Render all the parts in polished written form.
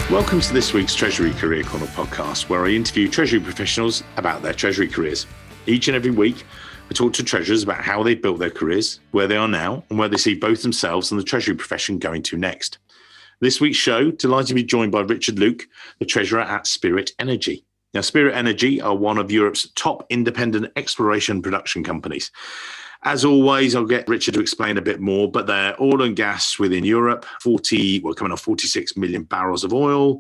Welcome to this week's Treasury Career Corner podcast, where I interview Treasury professionals about their Treasury careers. Each and every week, I talk to treasurers about how they built their careers, where they are now, and where they see both themselves and the Treasury profession going to next. This week's show, delighted to be joined by Richard Luke, the treasurer at Spirit Energy. Now, Spirit Energy are one of Europe's top independent exploration production companies. As always, I'll get Richard to explain a bit more, but they're oil and gas within Europe, coming off 46 million barrels of oil.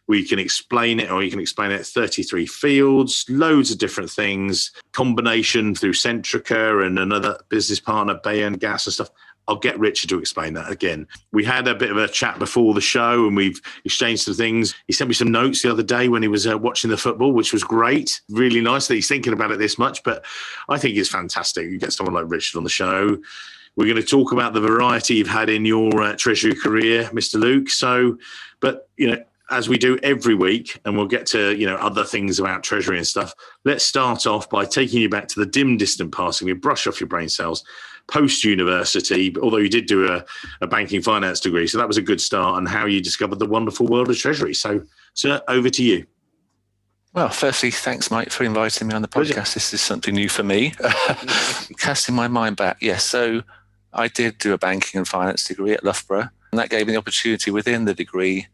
We can explain it, or you can explain it, 33 fields, loads of different things, combination through Centrica and another business partner, Bayerngas and stuff. I'll get Richard to explain that again. We had a bit of a chat before the show and we've exchanged some things. He sent me some notes the other day when he was watching the football, which was great. Really nice that he's thinking about it this much, but I think it's fantastic. You get someone like Richard on the show. We're going to talk about the variety you've had in your Treasury career, Mr. Luke. As we do every week, and we'll get to, other things about Treasury and stuff, let's start off by taking you back to the dim, distant past and we brush off your brain cells post-university, although you did do a banking finance degree. So that was a good start, and how you discovered the wonderful world of Treasury. So, sir, over to you. Well, firstly, thanks, Mike, for inviting me on the podcast. Pleasure. This is something new for me. Casting my mind back, yes. So I did do a banking and finance degree at Loughborough, and that gave me the opportunity within the degree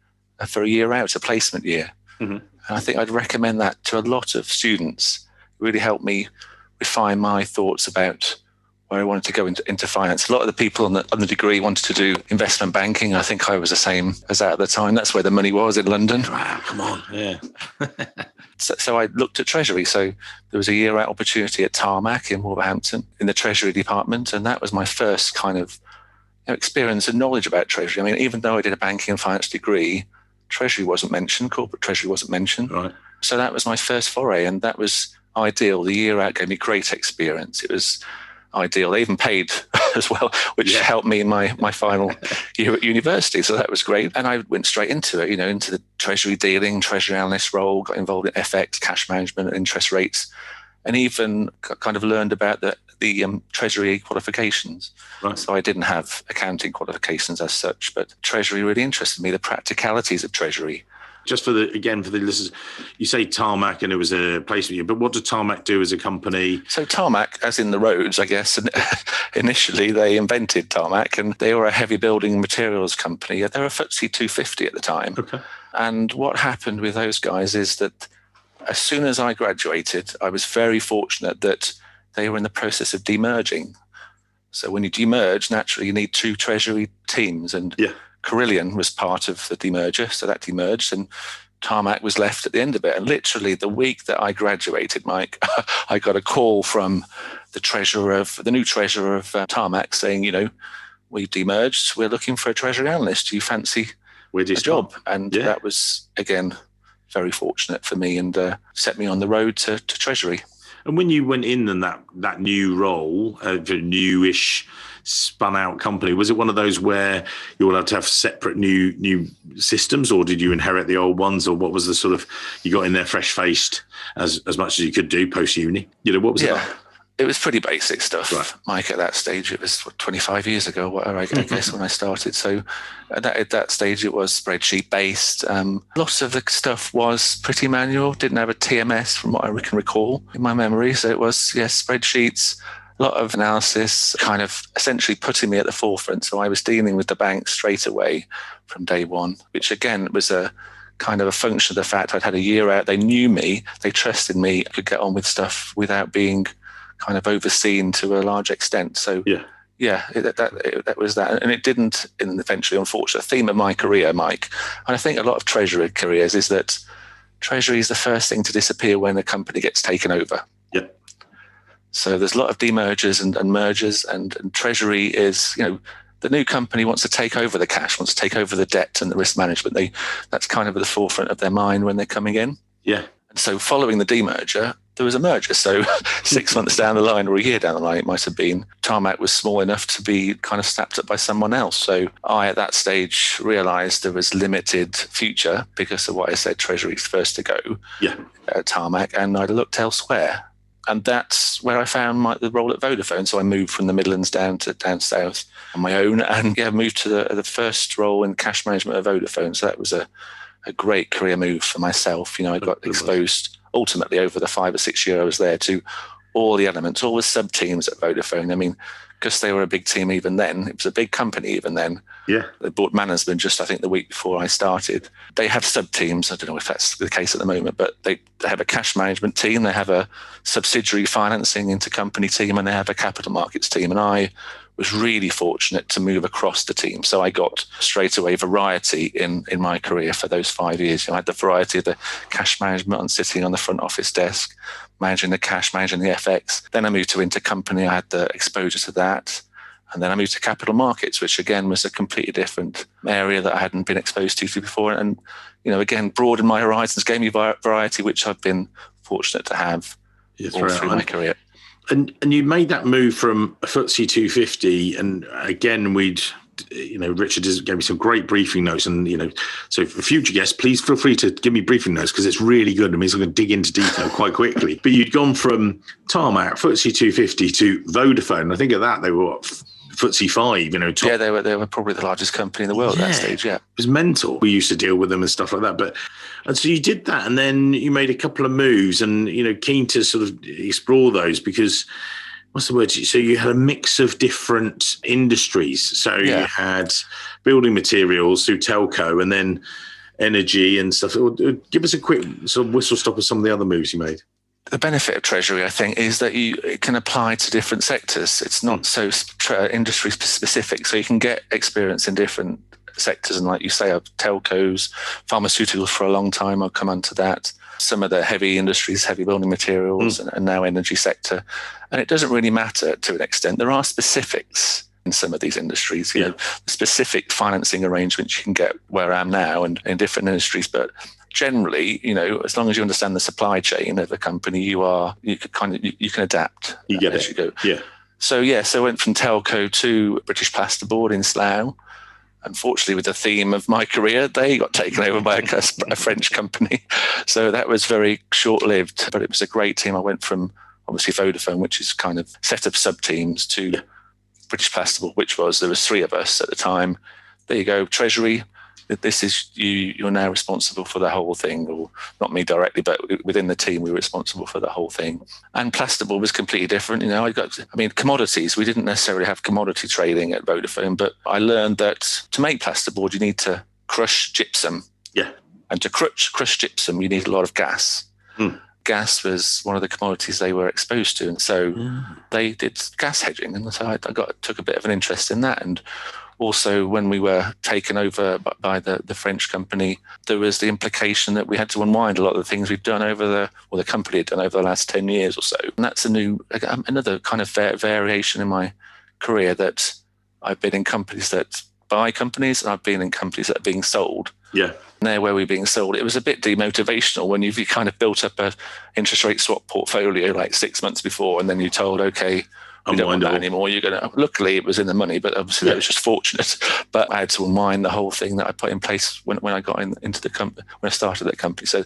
for a year out, a placement year. Mm-hmm. And I think I'd recommend that to a lot of students. It really helped me refine my thoughts about where I wanted to go into finance. A lot of the people on the degree wanted to do investment banking. I think I was the same as that at the time. That's where the money was in London. Wow, come on, yeah. So I looked at Treasury. So there was a year-out opportunity at Tarmac in Wolverhampton in the Treasury department, and that was my first kind of experience and knowledge about Treasury. I mean, even though I did a banking and finance degree, Treasury wasn't mentioned, corporate Treasury wasn't mentioned. Right. So that was my first foray, and that was ideal. The year out gave me great experience. It was ideal. They even paid as well, which helped me in my final year at university. So that was great. And I went straight into it, into the Treasury dealing, Treasury analyst role, got involved in FX, cash management, and interest rates, and even kind of learned about the Treasury qualifications. Right. So I didn't have accounting qualifications as such, but Treasury really interested me, the practicalities of Treasury. Just for the listeners, you say Tarmac and it was a placement, but what did Tarmac do as a company? So Tarmac, as in the roads, I guess, and initially they invented Tarmac, and they were a heavy building materials company. They were a FTSE 250 at the time. Okay. And what happened with those guys is that as soon as I graduated, I was very fortunate that they were in the process of demerging. So when you demerge, naturally you need two Treasury teams, and Carillion was part of the demerger, so that demerged, and Tarmac was left at the end of it. And literally the week that I graduated, Mike, I got a call from the new treasurer of Tarmac saying, we've demerged, we're looking for a Treasury analyst. Do you fancy a job? And that was, again, very fortunate for me, and set me on the road to Treasury. And when you went in that new role, the newish spun out company, was it one of those where you all had to have separate new systems, or did you inherit the old ones, or what was the sort of, you got in there fresh faced as much as you could do post uni? What was it like? It was pretty basic stuff, right. Mike, at that stage. It was 25 years ago, I guess, when I started. So at that stage, it was spreadsheet based. Lots of the stuff was pretty manual, didn't have a TMS from what I can recall in my memory. So it was, spreadsheets, a lot of analysis, kind of essentially putting me at the forefront. So I was dealing with the bank straight away from day one, which again was a kind of a function of the fact I'd had a year out. They knew me, they trusted me, I could get on with stuff without being kind of overseen to a large extent. So that was that. And it didn't, and eventually, unfortunately, the theme of my career, Mike, and I think a lot of Treasury careers, is that Treasury is the first thing to disappear when a company gets taken over. Yeah. So there's a lot of demergers and mergers, and Treasury is, the new company wants to take over the cash, wants to take over the debt and the risk management. That's kind of at the forefront of their mind when they're coming in. Yeah. And so following the demerger, there was a merger. So 6 months down the line, or a year down the line, it might have been, Tarmac was small enough to be kind of snapped up by someone else. So I, at that stage, realised there was limited future because of what I said, Treasury's first to go at Tarmac, and I looked elsewhere. And that's where I found the role at Vodafone. So I moved from the Midlands down south on my own, and moved to the first role in cash management at Vodafone. So that was a a great career move for myself. I got exposed ultimately over the 5 or 6 years I was there to all the elements, all the sub teams at Vodafone. I mean, because they were a big team even then, it was a big company even then. Yeah. They bought management just, I think, the week before I started. They have sub teams. I don't know if that's the case at the moment, but they have a cash management team. They have a subsidiary financing intercompany team, and they have a capital markets team. And I was really fortunate to move across the team. So I got straight away variety in my career for those 5 years. I had the variety of the cash management and sitting on the front office desk, managing the cash, managing the FX. Then I moved to intercompany. I had the exposure to that. And then I moved to capital markets, which again was a completely different area that I hadn't been exposed to before. And, again, broadened my horizons, gave me variety, which I've been fortunate to have all through my career. And you made that move from a FTSE 250, and again, Richard gave me some great briefing notes, and so for future guests, please feel free to give me briefing notes because it's really good. I mean, I'm going to dig into detail quite quickly. But you'd gone from Tarmac, FTSE 250 to Vodafone. I think at that they were FTSE 5, top. Yeah, they were probably the largest company in the world at that stage. Yeah, it was mental. We used to deal with them and stuff like that. And so you did that, and then you made a couple of moves, and keen to sort of explore those because what's the word? So you had a mix of different industries. So you had building materials through telco, and then energy and stuff. Give us a quick sort of whistle stop of some of the other moves you made. The benefit of Treasury, I think, is that it can apply to different sectors. It's not so industry specific, so you can get experience in different sectors. And like you say, telcos, pharmaceuticals for a long time. I'll come on to that. Some of the heavy industries, heavy building materials, and now energy sector. And it doesn't really matter to an extent. There are specifics in some of these industries, specific financing arrangements you can get where I am now and in different industries. But generally, as long as you understand the supply chain of a company, you can adapt. You get as it. You go. Yeah. So I went from telco to British Plasterboard in Slough. Unfortunately, with the theme of my career, they got taken over by a French company. So that was very short-lived, but it was a great team. I went from obviously Vodafone, which is kind of set of sub-teams, to British Plasterboard, there was 3 of us at the time. There you go, Treasury. This is you're now responsible for the whole thing, or not me directly, but within the team, we were responsible for the whole thing. And plasterboard was completely different. Commodities, we didn't necessarily have commodity trading at Vodafone, but I learned that to make plasterboard, you need to crush gypsum. Yeah. And to crush gypsum, you need a lot of gas. Gas was one of the commodities they were exposed to. And so they did gas hedging. And so I took a bit of an interest in that. And also, when we were taken over by the French company, there was the implication that we had to unwind a lot of the things we've done the company had done over the last 10 years or so. And that's another kind of variation in my career, that I've been in companies that buy companies, and I've been in companies that are being sold. Yeah. And there where we're being sold, it was a bit demotivational when you've kind of built up a interest rate swap portfolio like 6 months before, and then you're told, okay, we don't want that anymore. You're going to. Luckily, it was in the money, but obviously that was just fortunate. But I had to unwind the whole thing that I put in place when I got into the company, when I started that company. So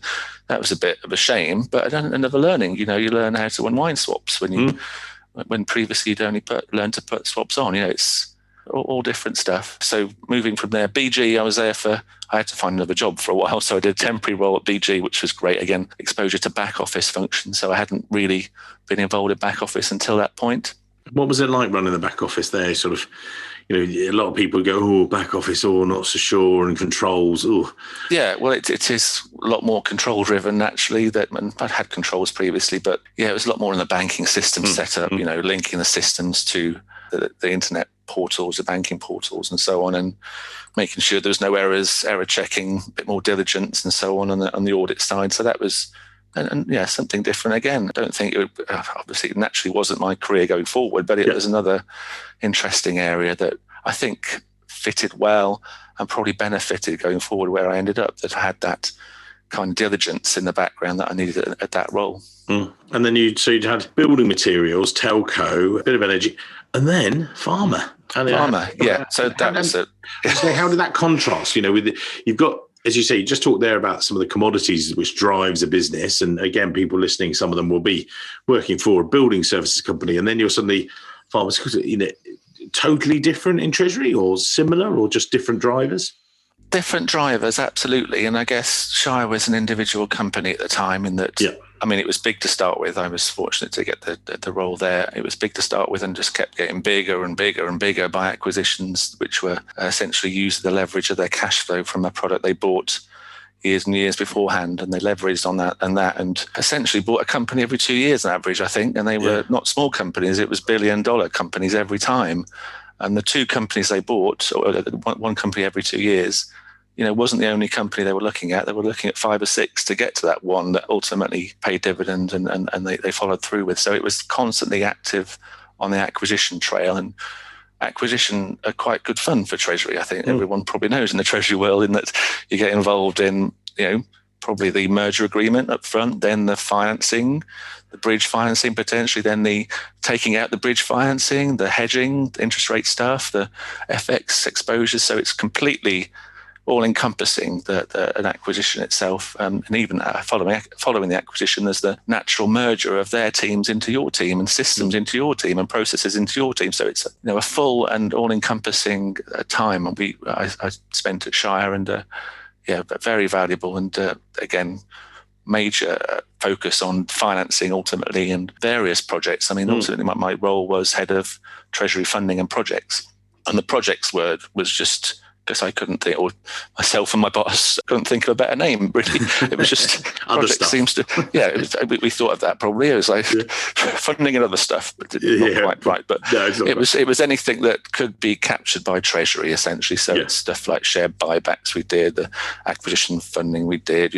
that was a bit of a shame, but another learning. You learn how to unwind swaps when previously you'd only learned to put swaps on. It's all different stuff. So moving from there, BG, I had to find another job for a while. So I did a temporary role at BG, which was great. Again, exposure to back office functions. So I hadn't really been involved in back office until that point. What was it like running the back office there? Sort of, a lot of people go, back office, not so sure, and controls. Yeah, well, it is a lot more control driven naturally. And I'd had controls previously, but it was a lot more in the banking system setup. Linking the systems to the internet portals, the banking portals, and so on, and making sure there was no errors, error checking, a bit more diligence, and so on the audit side. So that was. And something different again. I don't think obviously it naturally wasn't my career going forward, but it was another interesting area that I think fitted well and probably benefited going forward where I ended up, that I had that kind of diligence in the background that I needed at that role. And then you'd had building materials, telco, a bit of energy, and then pharma. So that was it. So how did that contrast? You've got, as you say, you just talked there about some of the commodities which drives a business. And again, people listening, some of them will be working for a building services company. And then you're suddenly pharmaceutical, totally different in Treasury, or similar, or just different drivers? Different drivers, absolutely. And I guess Shire was an individual company at the time in that, I mean, it was big to start with. I was fortunate to get the role there. It was big to start with and just kept getting bigger and bigger and bigger by acquisitions, which were essentially used the leverage of their cash flow from a product they bought years and years beforehand, and they leveraged on that and essentially bought a company every 2 years on average, I think. And they were not small companies, it was billion-dollar companies every time. And the two companies they bought, or one company every 2 years, wasn't the only company they were looking at. They were looking at 5 or 6 to get to that one that ultimately paid dividend and they followed through with. So it was constantly active on the acquisition trail, and acquisition are quite good fun for Treasury. I think everyone probably knows in the Treasury world, in that you get involved in, probably the merger agreement up front, then the financing, the bridge financing potentially, then the taking out the bridge financing, the hedging, the interest rate stuff, the FX exposure. So it's completely all-encompassing, an acquisition itself, and even following the acquisition, there's the natural merger of their teams into your team, and systems into your team, and processes into your team. So it's a full and all-encompassing time. And I spent at Shire, and very valuable, and again, major focus on financing ultimately and various projects. I mean, ultimately my role was head of Treasury funding and projects, and the projects word was just because I couldn't think, or myself and my boss couldn't think of a better name, really. It was just project seems to, we thought of that probably. It was like funding and other stuff, but not quite right. But no, it was anything that could be captured by Treasury, essentially. So it's stuff like share buybacks we did, the acquisition funding we did,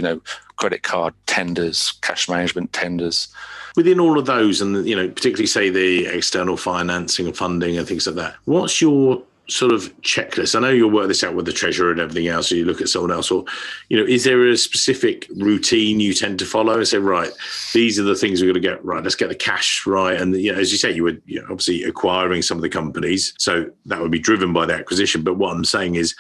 credit card tenders, cash management tenders. Within all of those, and particularly say the external financing and funding and things like that, what's your sort of checklist? I know you'll work this out with the treasurer and everything else, so you look at someone else, or is there a specific routine you tend to follow and say, right, these are the things we're going to get right, let's get the cash right? And as you say, you were obviously acquiring some of the companies, so that would be driven by the acquisition. But what I'm saying is,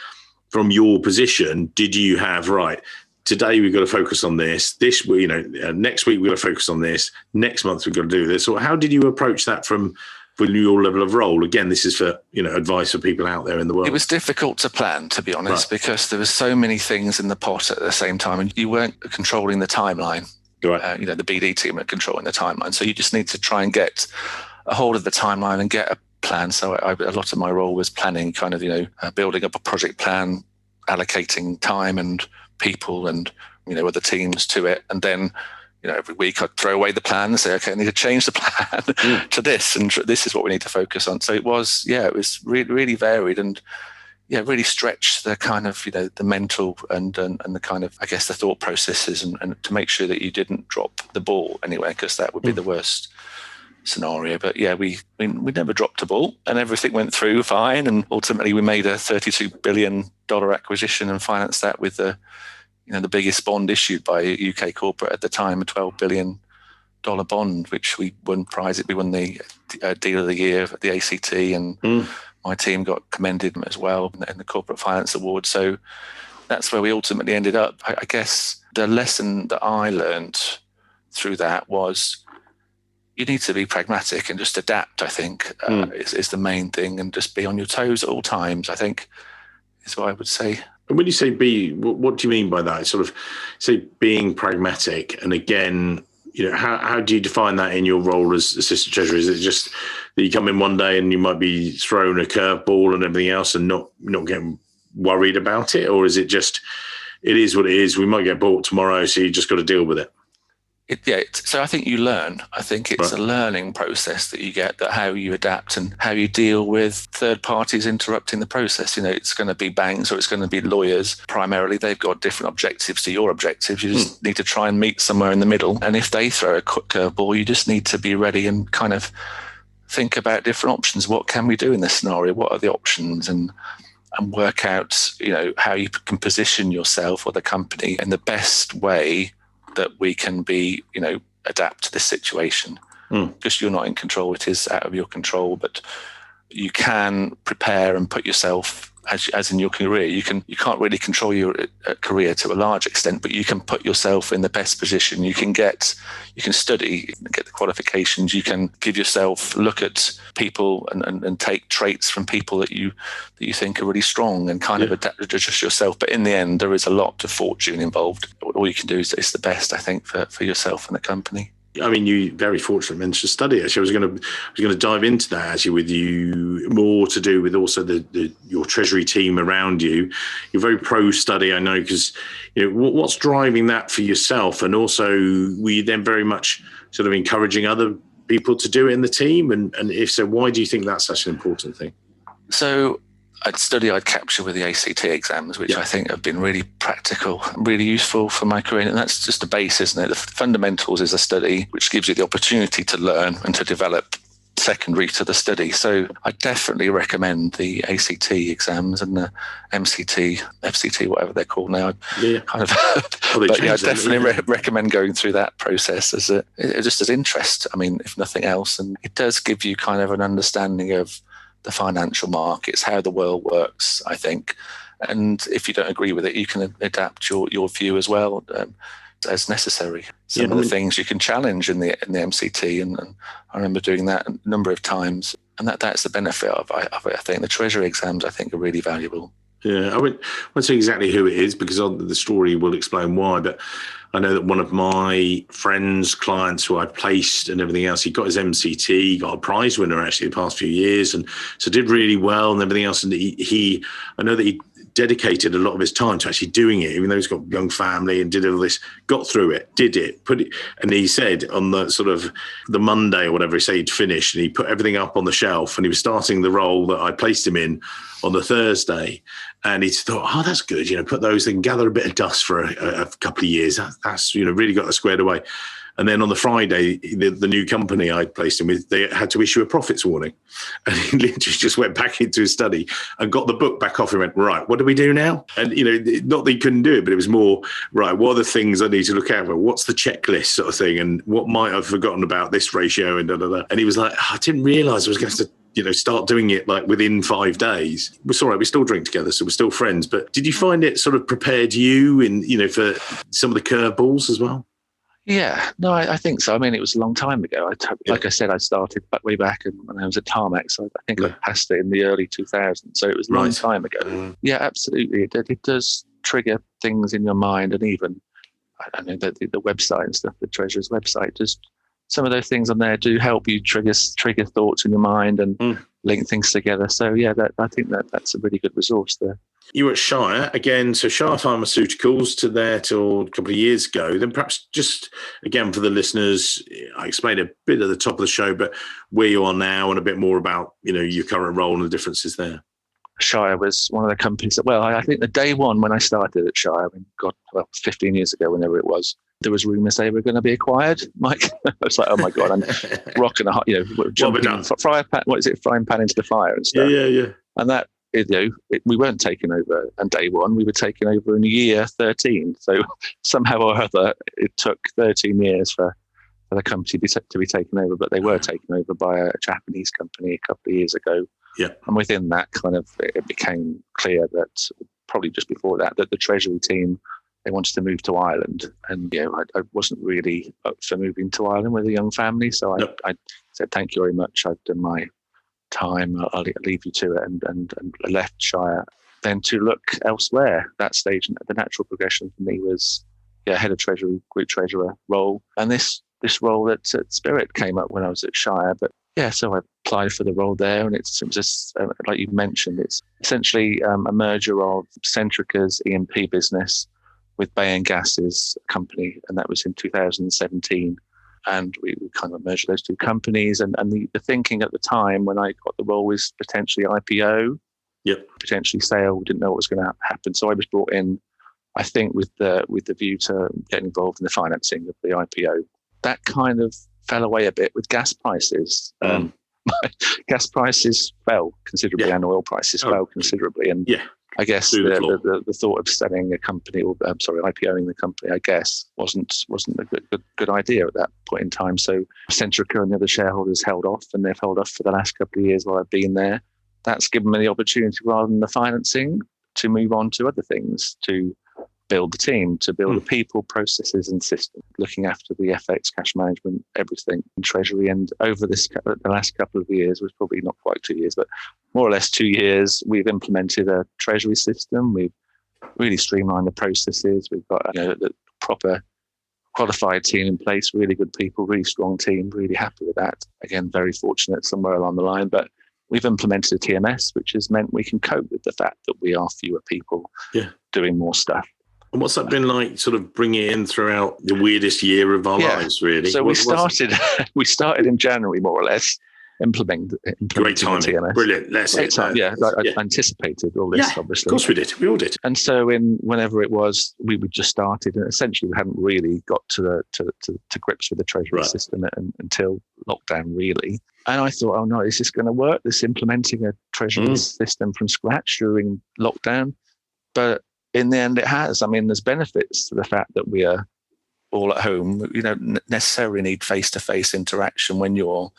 from your position, did you have, right, today we've got to focus on this week, next week we've got to focus on this, next month we've got to do this? Or how did you approach that from your level of role? Again, this is for advice for people out there in the world. It was difficult to plan, to be honest, because there were so many things in the pot at the same time, and you weren't controlling the timeline. Right. The BD team are controlling the timeline, so you just need to try and get a hold of the timeline and get a plan. So a lot of my role was planning, kind of building up a project plan, allocating time and people and other teams to it, and then every week I'd throw away the plan and say, okay, I need to change the plan to this, and this is what we need to focus on. So it was really, really varied, and really stretched the kind of, the mental and the kind of, I guess, the thought processes, and to make sure that you didn't drop the ball anywhere, because that would be the worst scenario. But we never dropped a ball, and everything went through fine. And ultimately we made a $32 billion acquisition and financed that with the biggest bond issued by a UK corporate at the time, a $12 billion bond, which we won prize. We won the Deal of the Year at the ACT, and my team got commended as well in the Corporate Finance Award. So that's where we ultimately ended up. I guess the lesson that I learned through that was you need to be pragmatic and just adapt, I think, is the main thing, and just be on your toes at all times, I think, is what I would say. And when you say what do you mean by that? Sort of say being pragmatic, and again, how do you define that in your role as assistant treasurer? Is it just that you come in one day and you might be thrown a curveball and everything else, and not getting worried about it, or is it just it is what it is? We might get bought tomorrow, so you just got to deal with it. So I think you learn. I think it's a learning process that you get, that how you adapt and how you deal with third parties interrupting the process. It's going to be banks or it's going to be lawyers. Primarily, they've got different objectives to your objectives. You just need to try and meet somewhere in the middle. And if they throw a quick curveball, you just need to be ready and kind of think about different options. What can we do in this scenario? What are the options? And work out, how you can position yourself or the company in the best way that we can be, adapt to this situation. Because you're not in control, it is out of your control, but you can prepare and put yourself as in your career, you can't really control your career to a large extent, but you can put yourself in the best position. You can study, get the qualifications. You can give yourself, look at people and take traits from people that you think are really strong and kind of adjust yourself. But in the end, there is a lot of fortune involved. All you can do is the best, I think, for yourself and the company. I mean, you very fortunate mentioned study. Actually, I was going to dive into that actually with you, more to do with also your treasury team around you. You're very pro study, I know, because what's driving that for yourself, and also were you then very much sort of encouraging other people to do it in the team, and if so, why do you think that's such an important thing? So I'd capture with the ACT exams, which I think have been really practical, really useful for my career. And that's just the base, isn't it? The fundamentals is a study which gives you the opportunity to learn and to develop secondary to the study. So I definitely recommend the ACT exams and the MCT, FCT, whatever they're called now. I definitely recommend going through that process just as interest. I mean, if nothing else, and it does give you kind of an understanding of the financial markets, how the world works, I think. And if you don't agree with it, you can adapt your view as well as necessary. Some of the things you can challenge in the MCT, and I remember doing that a number of times. And that's the benefit of it. I think the Treasury exams, I think, are really valuable. Yeah, I won't say exactly who it is because the story will explain why, but I know that one of my friends, clients who I placed and everything else, he got his MCT, he got a prize winner actually the past few years, and so did really well and everything else. And I know that he dedicated a lot of his time to actually doing it, even though he's got a young family and did all this, got through it, did it, put it. And he said on the sort of the Monday or whatever, he said he'd finished and he put everything up on the shelf and he was starting the role that I placed him in on the Thursday. And he thought, oh, that's good, put those and gather a bit of dust for a couple of years. That's really got that squared away. And then on the Friday, the new company I placed him with, they had to issue a profits warning. And he literally just went back into his study and got the book back off and went, right, what do we do now? And, not that he couldn't do it, but it was more, right, what are the things I need to look out for? What's the checklist sort of thing? And what might I've forgotten about this ratio and da-da-da. And he was like, I didn't realize I was going to start doing it like within 5 days. It's all right, we still drink together, so we're still friends. But did you find it sort of prepared you for some of the curveballs as well? Yeah, no, I think so. I mean, it was a long time ago. Like I said, I started way back when I was at Tarmac, so I think I passed it in the early 2000s. So it was a long time ago. Yeah, absolutely. It does trigger things in your mind, and even, I don't know, the website and stuff, the Treasury's website, just some of those things on there do help you trigger thoughts in your mind and link things together. So yeah, I think that's a really good resource there. You were at Shire again, so Shire Pharmaceuticals to there till a couple of years ago. Then perhaps just again for the listeners, I explained a bit at the top of the show, but where you are now and a bit more about your current role and the differences there. Shire was one of the companies that, I think the day one when I started at Shire, 15 years ago, whenever it was, there was rumours they were going to be acquired. Mike, I was like, oh my God, I'm rocking jumping frying pan into the fire and stuff. Yeah. And that, we weren't taken over on day one. We were taken over in year 13. So somehow or other, it took 13 years for the company to be taken over, but they were taken over by a Japanese company a couple of years ago. Yeah. And within that, kind of, it became clear that probably just before that the Treasury team, they wanted to move to Ireland. And I wasn't really up for moving to Ireland with a young family. So I said, thank you very much. I've done my time. I'll leave you to it, and left Shire. Then to look elsewhere. That stage, the natural progression for me was head of Treasury, group treasurer role. And this role at Spirit came up when I was at Shire. But so I applied for the role there, and it's just like you mentioned, it's essentially a merger of Centrica's E&P business with Bayerngas's company, and that was in 2017. And we kind of merged those two companies. And the thinking at the time when I got the role was potentially IPO, potentially sale. We didn't know what was going to happen. So I was brought in, I think, with the view to get involved in the financing of the IPO. That kind of fell away a bit with gas prices. Gas prices fell considerably and oil prices fell considerably. And I guess the thought of selling a company, IPOing the company, I guess, wasn't a good idea at that point in time. So Centrica and the other shareholders held off, and they've held off for the last couple of years while I've been there. that's given me the opportunity, rather than the financing, to move on to other things, to build the team, to build the people, processes and systems, looking after the FX, cash management, everything in Treasury. And over the last couple of years, was probably not quite 2 years, but more or less 2 years, we've implemented a Treasury system. We've really streamlined the processes. We've got the proper qualified team in place, really good people, really strong team, really happy with that. Again, very fortunate somewhere along the line, but we've implemented a TMS, which has meant we can cope with the fact that we are fewer people doing more stuff. And what's that been like, sort of bringing it in throughout the weirdest year of our lives, really? So we started in January, more or less, implementing Great timing. TMS. Brilliant. Let's hit that. I anticipated all this, obviously. Of course we did. We all did. And so whenever it was, we would just started, and essentially we hadn't really got to grips with the Treasury system until lockdown, really. And I thought, oh no, is this going to work? This implementing a Treasury system from scratch during lockdown. But in the end, it has. I mean, there's benefits to the fact that we are all at home. You don't necessarily need face-to-face interaction when you're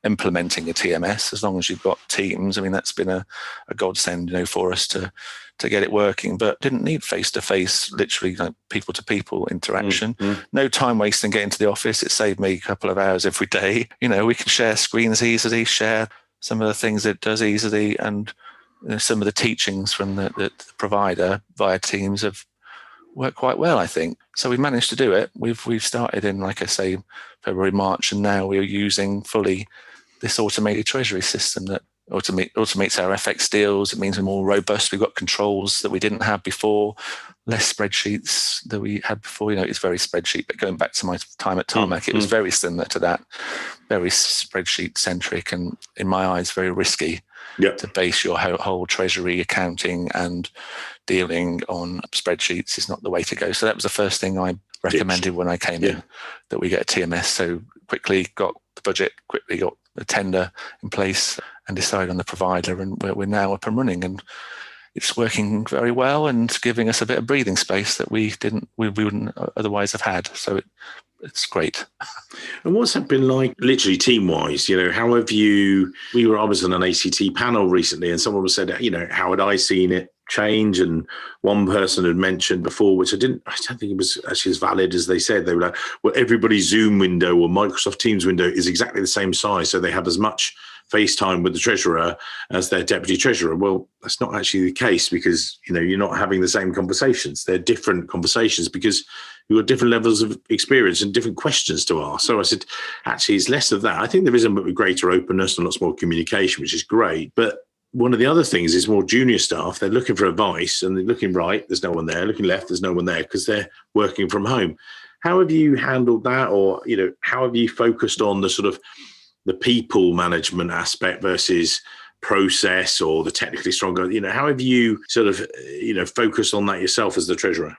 implementing a TMS, as long as you've got Teams. I mean, that's been a godsend, for us to get it working, but didn't need face-to-face, literally people-to-people interaction. No time wasting getting to the office. It saved me a couple of hours every day. We can share screens easily, share some of the things it does easily, and some of the teachings from the provider via Teams have worked quite well, I think. So we managed to do it. We've started in, like I say, February, March, and now we're using fully this automated Treasury system that automates our FX deals. It means we're more robust. We've got controls that we didn't have before, less spreadsheets that we had before. It's very spreadsheet, but going back to my time at Tarmac, it was very similar to that, very spreadsheet centric, and in my eyes, very risky. To base your whole treasury accounting and dealing on spreadsheets is not the way to go. So that was the first thing I recommended when I came in, that we get a TMS. So quickly got the budget, quickly got the tender in place, and decided on the provider, and we're now up and running, and it's working very well and giving us a bit of breathing space that we wouldn't otherwise have had. So it's great. And what's that been like, literally team-wise? How have you? I was on an ACT panel recently, and someone said, how had I seen it change? And one person had mentioned before, which I don't think it was actually as valid as they said. They were like, well, everybody's Zoom window or Microsoft Teams window is exactly the same size, so they have as much FaceTime with the treasurer as their deputy treasurer. Well, that's not actually the case, because you're not having the same conversations. They're different conversations because you've got different levels of experience and different questions to ask. So I said, actually, it's less of that. I think there is a greater openness and lots more communication, which is great. But one of the other things is more junior staff. They're looking for advice, and they're looking right, there's no one there. Looking left, there's no one there, because they're working from home. How have you handled that? Or, how have you focused on the sort of the people management aspect versus process, or the technically stronger? How have you sort of, focused on that yourself as the treasurer?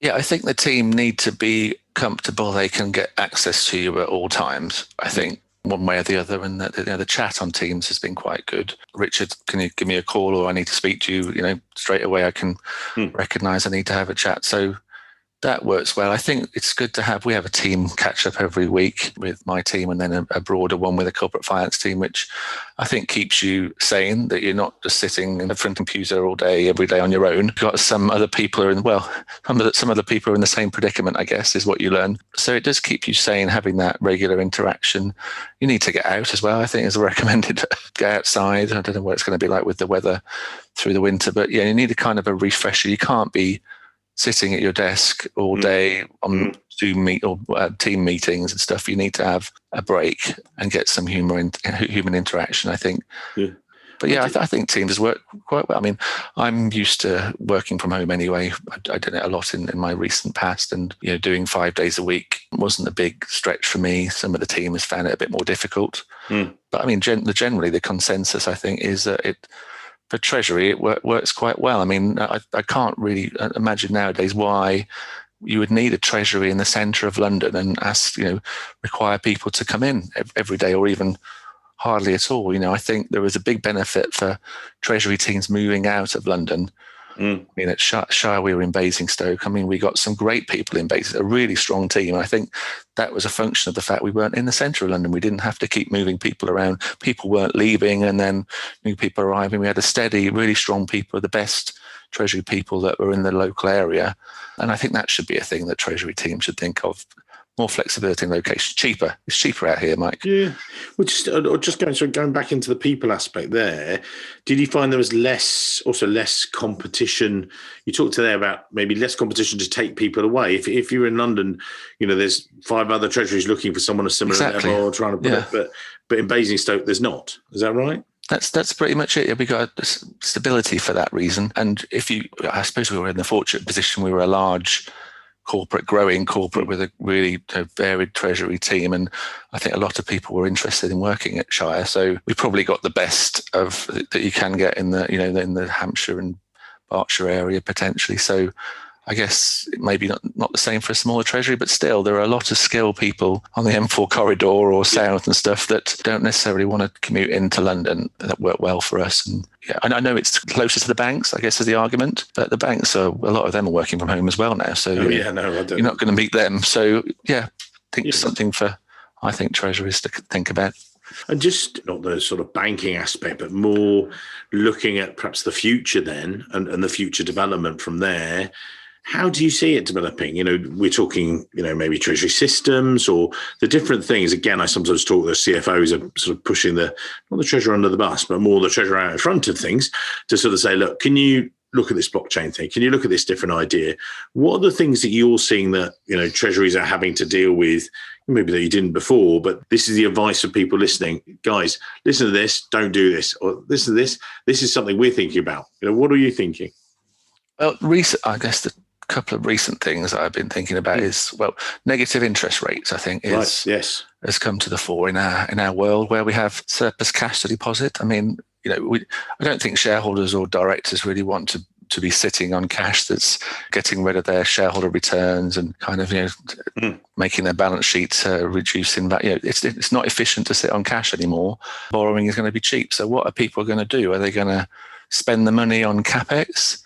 Yeah, I think the team need to be comfortable they can get access to you at all times, I think, one way or the other. And the chat on Teams has been quite good. Richard, can you give me a call, or I need to speak to you, straight away I can recognise I need to have a chat. So that works well. I think it's good to we have a team catch up every week with my team, and then a broader one with a corporate finance team, which I think keeps you sane, that you're not just sitting in front of a computer all day, every day on your own. You've got some other people some other people are in the same predicament, I guess, is what you learn. So it does keep you sane, having that regular interaction. You need to get out as well, I think, is recommended. Get outside. I don't know what it's going to be like with the weather through the winter, but you need a kind of a refresher. You can't be sitting at your desk all day on Zoom or team meetings and stuff. You need to have a break and get some human interaction, I think. Yeah. But yeah, I think Teams work quite well. I mean, I'm used to working from home anyway. I did it a lot in my recent past, and doing 5 days a week wasn't a big stretch for me. Some of the team has found it a bit more difficult. But I mean, generally the consensus, I think, is that for Treasury, it works quite well. I mean, I can't really imagine nowadays why you would need a Treasury in the centre of London and require people to come in every day, or even hardly at all. I think there was a big benefit for Treasury teams moving out of London I mean, at Shire, we were in Basingstoke. I mean, we got some great people in Basingstoke, a really strong team. And I think that was a function of the fact we weren't in the centre of London. We didn't have to keep moving people around. People weren't leaving and then new people arriving. We had a steady, really strong people, the best Treasury people that were in the local area. And I think that should be a thing that Treasury teams should think of. More flexibility in location. Cheaper. It's cheaper out here, Mike. Yeah. Well, just going back into the people aspect there, did you find there was less competition? You talked there about maybe less competition to take people away. If you're in London, there's 5 other treasuries looking for someone a similar level, trying to put it, but in Basingstoke, there's not. Is that right? That's pretty much it. We got stability for that reason. And I suppose we were in the fortunate position, we were a large growing corporate with a really varied treasury team, and I think a lot of people were interested in working at Shire. So we probably got the best of that you can get in the Hampshire and Berkshire area potentially. So I guess maybe not the same for a smaller treasury, but still there are a lot of skilled people on the M4 corridor or south and stuff that don't necessarily want to commute into London that work well for us. And I know it's closer to the banks, I guess, is the argument, but the banks a lot of them are working from home as well now. So you're not going to meet them. So something for, I think, treasuries to think about. And just not the sort of banking aspect, but more looking at perhaps the future then and the future development from there. How do you see it developing? We're talking, maybe treasury systems or the different things. Again, I sometimes talk to the CFOs are sort of pushing not the treasurer under the bus, but more the treasurer out in front of things to sort of say, look, can you look at this blockchain thing? Can you look at this different idea? What are the things that you're seeing that, treasuries are having to deal with, maybe that you didn't before, but this is the advice of people listening. Guys, listen to this, don't do this, or listen to this. This is something we're thinking about. What are you thinking? Well, I guess the couple of recent things that I've been thinking about is, negative interest rates, I think, has come to the fore in our world where we have surplus cash to deposit. I mean, I don't think shareholders or directors really want to be sitting on cash that's getting rid of their shareholder returns and kind of, making their balance sheets reducing value. It's not efficient to sit on cash anymore. Borrowing is going to be cheap. So what are people going to do? Are they going to spend the money on CapEx?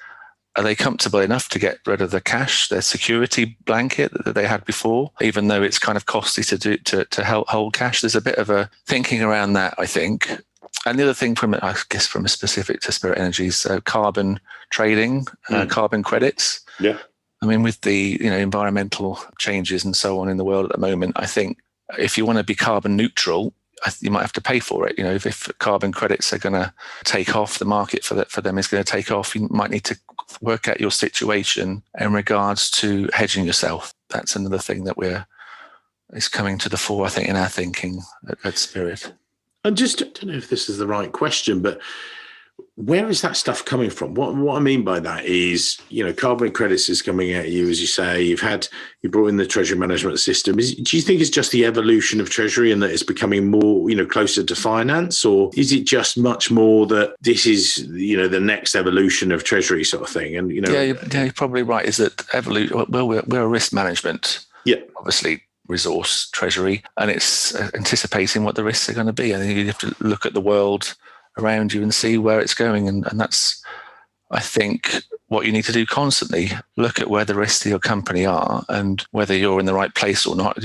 Are they comfortable enough to get rid of the cash, their security blanket that they had before, even though it's kind of costly to help hold cash? There's a bit of a thinking around that, I think. And the other thing from a specific to Spirit Energy's carbon trading, carbon credits. Yeah. I mean, with the environmental changes and so on in the world at the moment, I think if you want to be carbon neutral, you might have to pay for it. If carbon credits are going to take off, the market for them is going to take off. You might need to work out your situation in regards to hedging yourself. That's another thing that is coming to the fore, I think, in our thinking at Spirit. And just, I don't know if this is the right question, but where is that stuff coming from? What I mean by that is, carbon credits is coming at you, as you say. You brought in the treasury management system. Do you think it's just the evolution of treasury and that it's becoming more, closer to finance, or is it just much more that this is, the next evolution of treasury sort of thing? And you're probably right. Is that evolution? Well, we're a risk management, obviously, resource treasury, and it's anticipating what the risks are going to be. I think you have to look at the world around you and see where it's going. And that's, I think, what you need to do constantly. Look at where the risks to your company are and whether you're in the right place or not,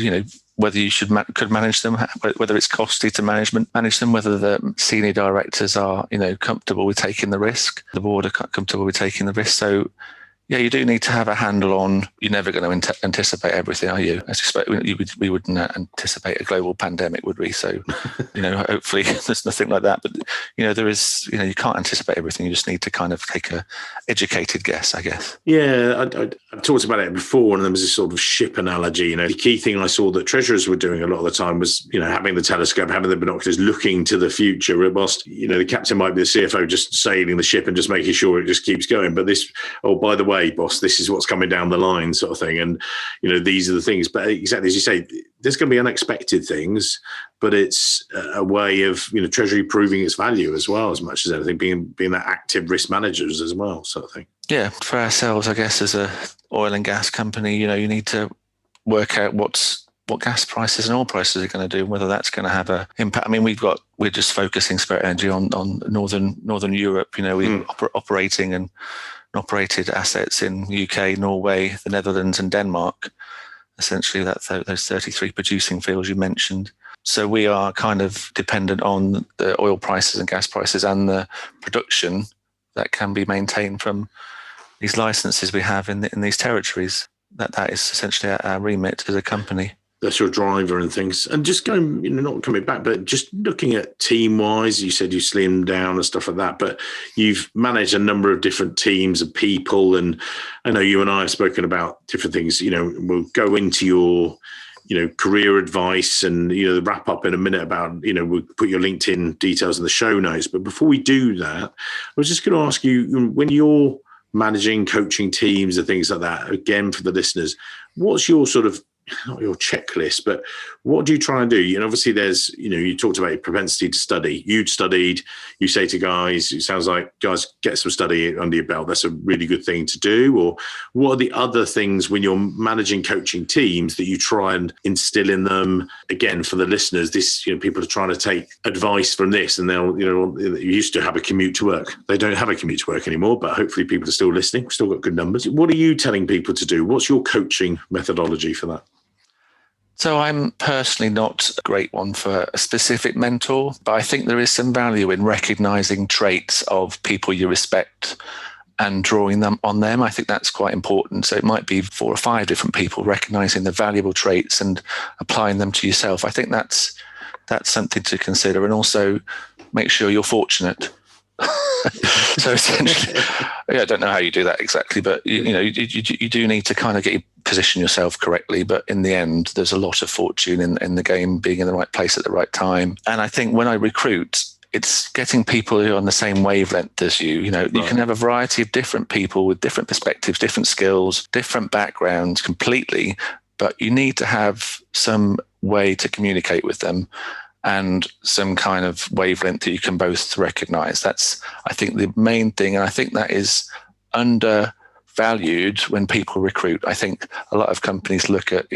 whether you could manage them, whether it's costly to manage them, whether the senior directors are, comfortable with taking the risk, the board are comfortable with taking the risk. So, you do need to have a handle on. You're never going to anticipate everything, are you? I suspect we wouldn't anticipate a global pandemic, would we? So, hopefully there's nothing like that. But, there is, you can't anticipate everything. You just need to kind of take a educated guess, I guess. Yeah, I've talked about it before, and there was this sort of ship analogy. The key thing I saw that treasurers were doing a lot of the time was, having the telescope, having the binoculars, looking to the future. Whilst, the captain might be the CFO just sailing the ship and just making sure it just keeps going. But this, by the way, boss, this is what's coming down the line sort of thing. And, these are the things. But exactly as you say, there's going to be unexpected things, but it's a way of, Treasury proving its value as well, as much as anything, being that active risk managers as well, sort of thing. Yeah, for ourselves, I guess, as a oil and gas company, you need to work out what gas prices and oil prices are going to do, whether that's going to have an impact. I mean, we're just focusing Spirit Energy on Northern Europe, operating and operated assets in UK, Norway, the Netherlands and Denmark. Essentially, those 33 producing fields you mentioned. So we are kind of dependent on the oil prices and gas prices and the production that can be maintained from these licenses we have in these territories. That is essentially our remit as a company. That's your driver and things. And just going, not coming back, but just looking at team-wise, you said you slimmed down and stuff like that, but you've managed a number of different teams of people. And I know you and I have spoken about different things. We'll go into your, career advice and, the wrap up in a minute about, we'll put your LinkedIn details in the show notes. But before we do that, I was just going to ask you, when you're managing, coaching teams and things like that, again, for the listeners, what's your sort of, not your checklist, but what do you try and do? Obviously there's, you talked about your propensity to study. You'd studied, you say to guys, it sounds like, guys, get some study under your belt. That's a really good thing to do. Or what are the other things when you're managing, coaching teams that you try and instill in them? Again, for the listeners, this, people are trying to take advice from this and they'll, you used to have a commute to work. They don't have a commute to work anymore, but hopefully people are still listening. We've still got good numbers. What are you telling people to do? What's your coaching methodology for that? So I'm personally not a great one for a specific mentor, but I think there is some value in recognizing traits of people you respect and drawing them on them. I think that's quite important. So it might be 4 or 5 different people recognizing the valuable traits and applying them to yourself. I think that's something to consider, and also make sure you're fortunate. So essentially, I don't know how you do that exactly, but you do need to kind of position yourself correctly. But in the end, there's a lot of fortune in the game, being in the right place at the right time. And I think when I recruit, it's getting people who are on the same wavelength as you. You can have a variety of different people with different perspectives, different skills, different backgrounds completely, but you need to have some way to communicate with them and some kind of wavelength that you can both recognize. That's, I think, the main thing. And I think that is undervalued when people recruit. I think a lot of companies look at,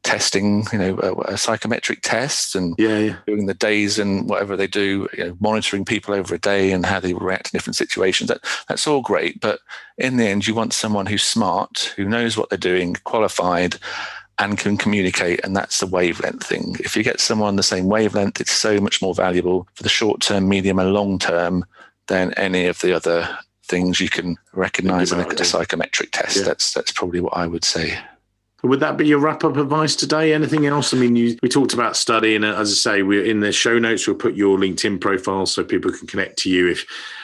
testing, a psychometric test and doing the days and whatever they do, monitoring people over a day and how they react to different situations. That's all great. But in the end, you want someone who's smart, who knows what they're doing, qualified, and can communicate, and that's the wavelength thing. If you get someone on the same wavelength, it's so much more valuable for the short term, medium, and long term than any of the other things you can recognize in a psychometric test. Yeah. That's probably what I would say. Would that be your wrap-up advice today? Anything else? I mean, we talked about study, and as I say, we're in the show notes. We'll put your LinkedIn profile so people can connect to you.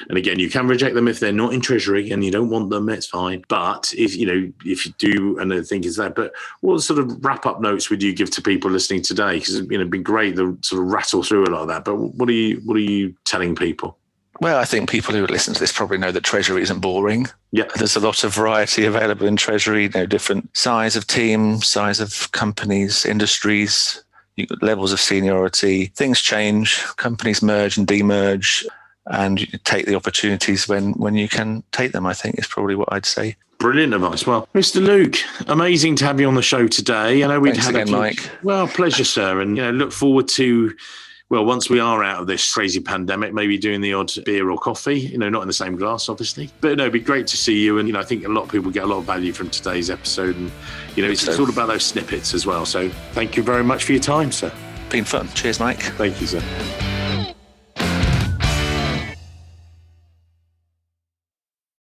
And again, you can reject them if they're not in Treasury and you don't want them. It's fine. But if you do, and I think is that. But what sort of wrap-up notes would you give to people listening today? Because it'd be great to sort of rattle through a lot of that. But what are you telling people? Well, I think people who listen to this probably know that Treasury isn't boring. Yeah, there's a lot of variety available in Treasury, different size of team, size of companies, industries, levels of seniority. Things change, companies merge and demerge, and you take the opportunities when you can take them, I think is probably what I'd say. Brilliant advice. Well, Mr. Luke, amazing to have you on the show today. I know we'd Thanks again, Mike. Well, pleasure, sir. And look forward to, once we are out of this crazy pandemic, maybe doing the odd beer or coffee, not in the same glass, obviously. But it'd be great to see you. And, I think a lot of people get a lot of value from today's episode. And, it's all about those snippets as well. So thank you very much for your time, sir. Been fun. Cheers, Mike. Thank you, sir.